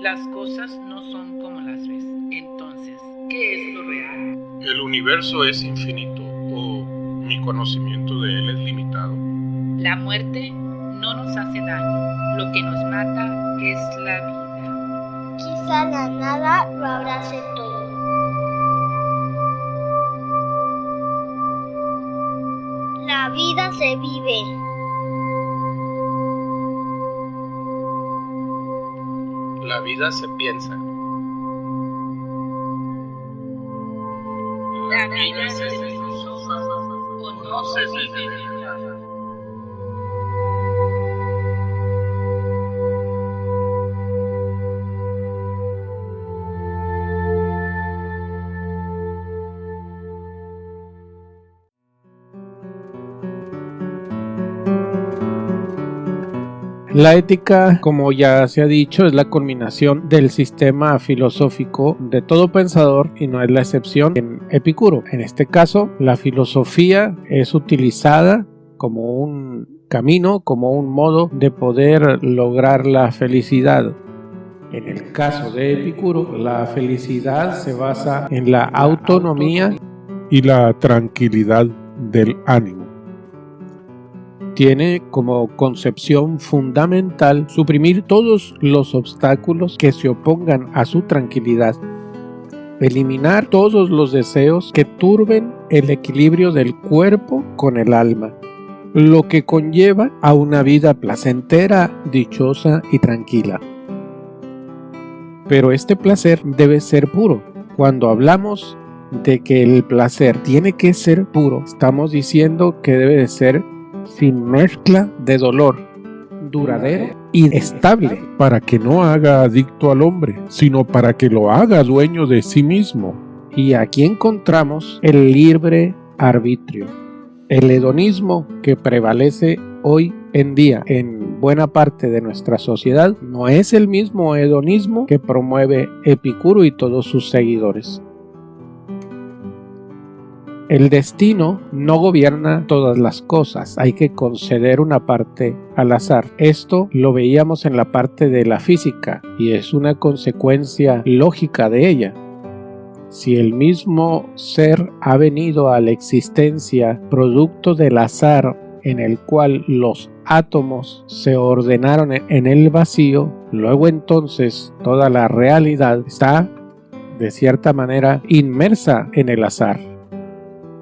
Las cosas no son como las ves. Entonces, ¿qué es lo real? El universo es infinito o mi conocimiento de él es limitado. La muerte no nos hace daño. Lo que nos mata es la vida. Quizá la nada lo abrace todo. La vida se vive. La vida se piensa. La vida se filosofa o no se vive. La ética, como ya se ha dicho, es la culminación del sistema filosófico de todo pensador y no es la excepción en Epicuro. En este caso, la filosofía es utilizada como un camino, como un modo de poder lograr la felicidad. En el caso de Epicuro, la felicidad se basa en la autonomía y la tranquilidad del ánimo. Tiene como concepción fundamental suprimir todos los obstáculos que se opongan a su tranquilidad, eliminar todos los deseos que turben el equilibrio del cuerpo con el alma, lo que conlleva a una vida placentera, dichosa y tranquila. Pero este placer debe ser puro. Cuando hablamos de que el placer tiene que ser puro, estamos diciendo que debe de ser sin mezcla de dolor, duradero y estable, para que no haga adicto al hombre, sino para que lo haga dueño de sí mismo. Y aquí encontramos el libre arbitrio. El hedonismo que prevalece hoy en día en buena parte de nuestra sociedad no es el mismo hedonismo que promueve Epicuro y todos sus seguidores. El destino no gobierna todas las cosas, hay que conceder una parte al azar. Esto lo veíamos en la parte de la física y es una consecuencia lógica de ella. Si el mismo ser ha venido a la existencia producto del azar en el cual los átomos se ordenaron en el vacío, luego entonces toda la realidad está, de cierta manera, inmersa en el azar.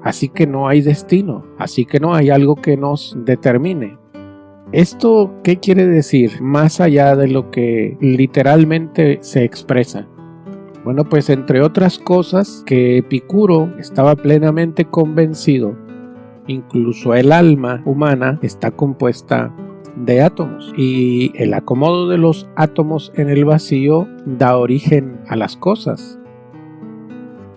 Así que no hay destino, así que no hay algo que nos determine. ¿Esto qué quiere decir más allá de lo que literalmente se expresa? Bueno, pues entre otras cosas que Epicuro estaba plenamente convencido, incluso el alma humana está compuesta de átomos y el acomodo de los átomos en el vacío da origen a las cosas.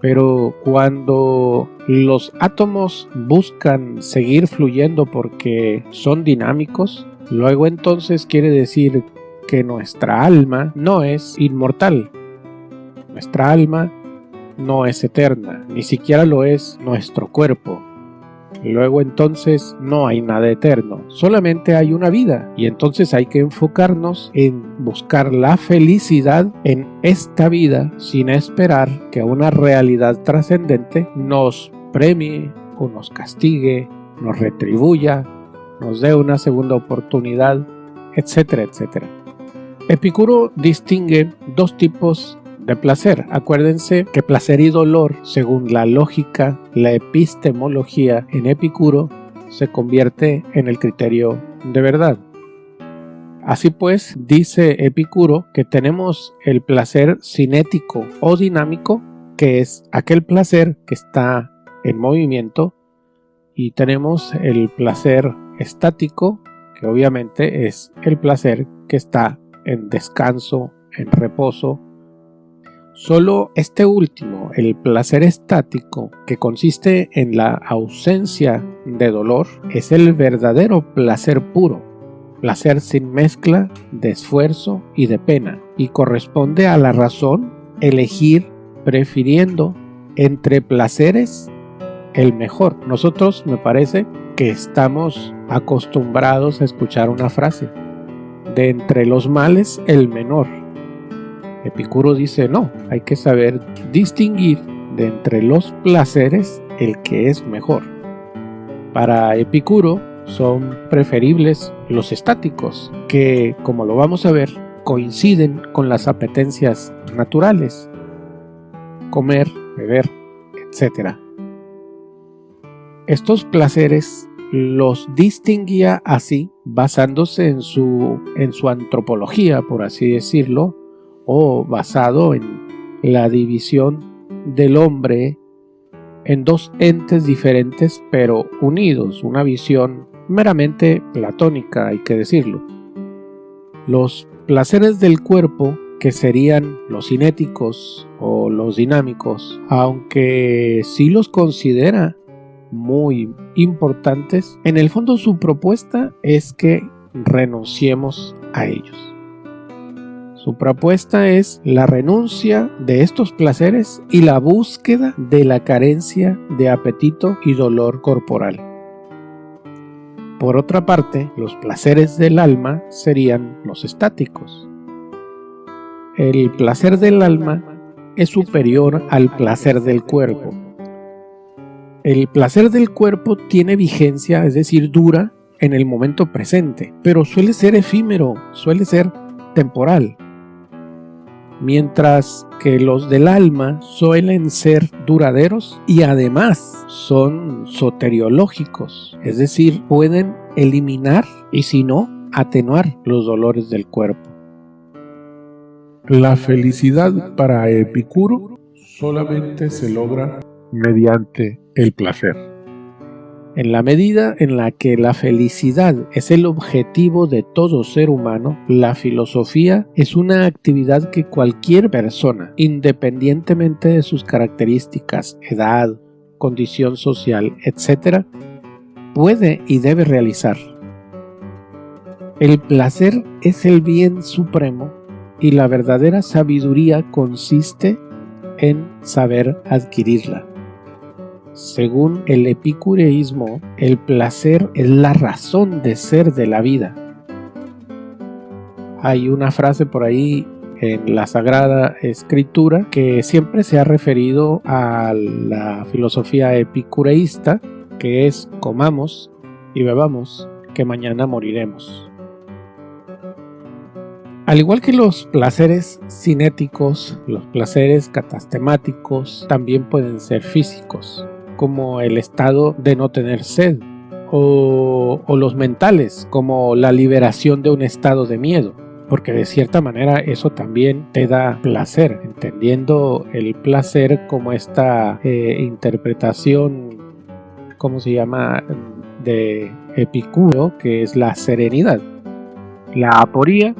Pero cuando los átomos buscan seguir fluyendo porque son dinámicos, luego entonces quiere decir que nuestra alma no es inmortal. Nuestra alma no es eterna, ni siquiera lo es nuestro cuerpo. Luego entonces no hay nada eterno, solamente hay una vida y entonces hay que enfocarnos en buscar la felicidad en esta vida sin esperar que una realidad trascendente nos premie o nos castigue, nos retribuya, nos dé una segunda oportunidad, etcétera, etcétera. Epicuro distingue dos tipos de placer. Acuérdense que placer y dolor, según la lógica, la epistemología en Epicuro, se convierte en el criterio de verdad. Así pues, dice Epicuro que tenemos el placer cinético o dinámico, que es aquel placer que está en movimiento, y tenemos el placer estático, que obviamente es el placer que está en descanso, en reposo. Solo este último, el placer estático, que consiste en la ausencia de dolor, es el verdadero placer puro, placer sin mezcla de esfuerzo y de pena, y corresponde a la razón elegir prefiriendo entre placeres el mejor. Nosotros, me parece que estamos acostumbrados a escuchar una frase: de entre los males el menor. Epicuro dice no, hay que saber distinguir de entre los placeres el que es mejor. Para Epicuro son preferibles los estáticos, que, como lo vamos a ver, coinciden con las apetencias naturales: comer, beber, etc. Estos placeres los distinguía así basándose en su antropología, por así decirlo, o basado en la división del hombre en dos entes diferentes pero unidos, una visión meramente platónica, hay que decirlo. Los placeres del cuerpo, que serían los cinéticos o los dinámicos, aunque sí los considera muy importantes, en el fondo su propuesta es que renunciemos a ellos. Su propuesta es la renuncia de estos placeres y la búsqueda de la carencia de apetito y dolor corporal. Por otra parte, los placeres del alma serían los estáticos. El placer del alma es superior al placer del cuerpo. El placer del cuerpo tiene vigencia, es decir, dura en el momento presente, pero suele ser efímero, suele ser temporal. Mientras que los del alma suelen ser duraderos y además son soteriológicos, es decir, pueden eliminar y si no, atenuar los dolores del cuerpo. La felicidad para Epicuro solamente se logra mediante el placer. En la medida en la que la felicidad es el objetivo de todo ser humano, la filosofía es una actividad que cualquier persona, independientemente de sus características, edad, condición social, etc., puede y debe realizar. El placer es el bien supremo y la verdadera sabiduría consiste en saber adquirirla. Según el epicureísmo, el placer es la razón de ser de la vida. Hay una frase por ahí en la Sagrada Escritura que siempre se ha referido a la filosofía epicureísta, que es: comamos y bebamos, que mañana moriremos. Al igual que los placeres cinéticos, los placeres catastemáticos también pueden ser físicos, como el estado de no tener sed, o los mentales, como la liberación de un estado de miedo, porque de cierta manera eso también te da placer, entendiendo el placer como esta interpretación, ¿cómo se llama?, de Epicuro, que es la serenidad. La aporía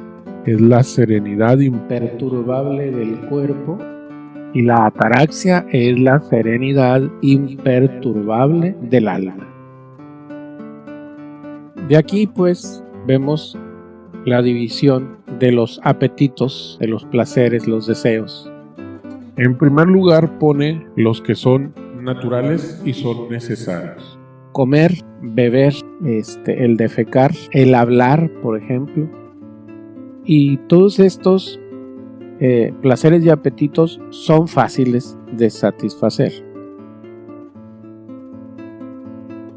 Es la serenidad imperturbable del cuerpo y la ataraxia es la serenidad imperturbable del alma. De aquí pues vemos la división de los apetitos, de los placeres, los deseos. En primer lugar pone los que son naturales y son necesarios. Comer, beber, el defecar, el hablar, por ejemplo. Y todos estos placeres y apetitos son fáciles de satisfacer.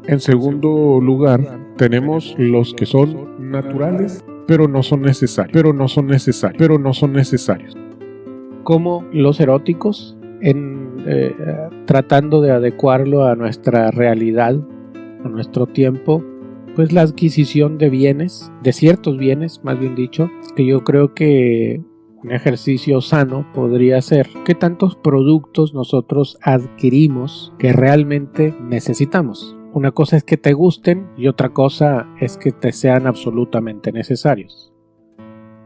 En segundo lugar, tenemos los que son naturales, pero no son necesarios. Como los eróticos, tratando de adecuarlo a nuestra realidad, a nuestro tiempo, pues la adquisición de bienes, de ciertos bienes, más bien dicho, que yo creo que un ejercicio sano podría ser qué tantos productos nosotros adquirimos que realmente necesitamos. Una cosa es que te gusten y otra cosa es que te sean absolutamente necesarios.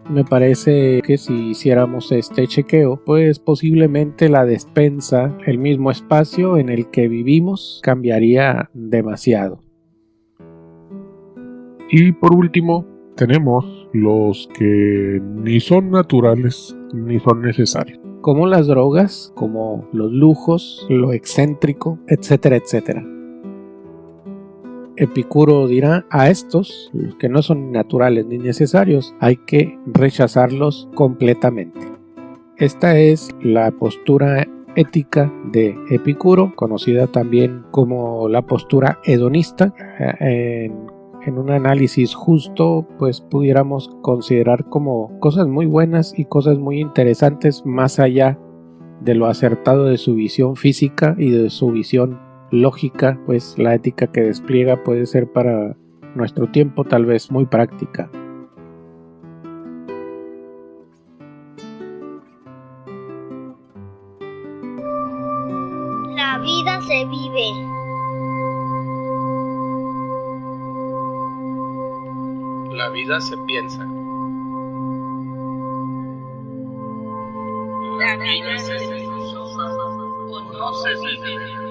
Me parece que si hiciéramos este chequeo, pues posiblemente la despensa, el mismo espacio en el que vivimos, cambiaría demasiado. Y por último, tenemos los que ni son naturales ni son necesarios. Como las drogas, como los lujos, lo excéntrico, etcétera, etcétera. Epicuro dirá: a estos, los que no son naturales ni necesarios, hay que rechazarlos completamente. Esta es la postura ética de Epicuro, conocida también como la postura hedonista. En un análisis justo, pues pudiéramos considerar como cosas muy buenas y cosas muy interesantes más allá de lo acertado de su visión física y de su visión lógica, pues la ética que despliega puede ser para nuestro tiempo tal vez muy práctica. La vida se vive. La vida se piensa. La vida se filosofaba o no se vive.